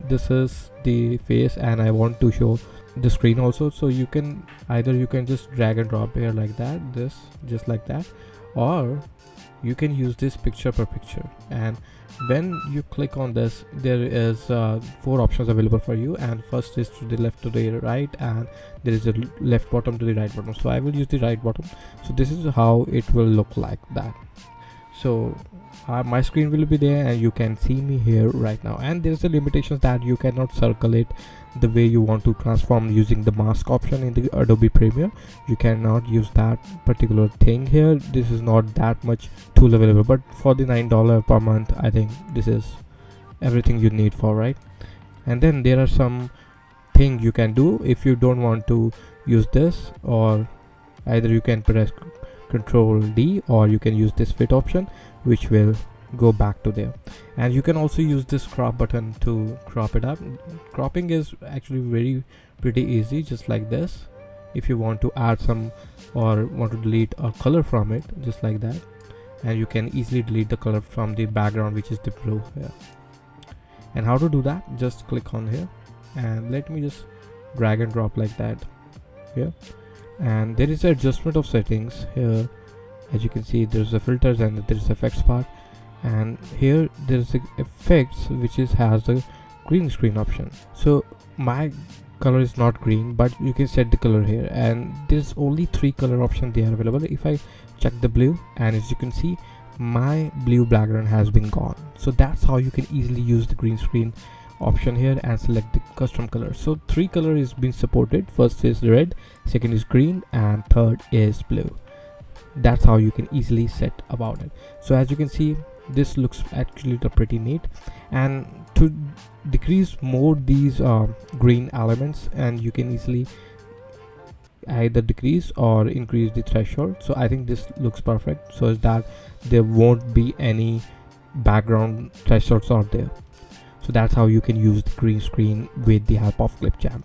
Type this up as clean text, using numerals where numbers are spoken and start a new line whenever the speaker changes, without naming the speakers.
this is the face and I want to show the screen also, so you can just drag and drop here like that, this just like that, or you can use this picture per picture. And when you click on this, there is 4 options available for you, and first is to the left, to the right, and there is a left bottom to the right bottom. So I will use the right bottom. So this is how it will look like that. So my screen will be there and you can see me here right now. And there's the limitations that you cannot circle it the way you want to transform using the mask option in the Adobe Premiere. You cannot use that particular thing here. This is not that much tool available, but for the $9 per month, I think this is everything you need for, right? And then there are some things you can do if you don't want to use this, or either you can press Control D, or you can use this fit option, which will go back to there. And you can also use this crop button to crop it up. Cropping is actually pretty easy, just like this. If you want to add some or want to delete a color from it, just like that, and you can easily delete the color from the background, which is the blue here. And how to do that, just click on here and let me just drag and drop like that here. And there is an adjustment of settings here. As you can see, there's the filters and there's effects part, and here there's the effects, which has the green screen option. So my color is not green, but you can set the color here, and there's only 3 color options they are available. If I check the blue, and as you can see, my blue background has been gone. So that's how you can easily use the green screen option here and select the custom color. So 3 color is being supported. First is red, second is green, and third is blue. That's how you can easily set about it. So as you can see, this looks actually pretty neat. And to decrease more these green elements, and you can easily either decrease or increase the threshold. So I think this looks perfect, so is that there won't be any background thresholds out there. So that's how you can use the green screen with the help of Clipchamp.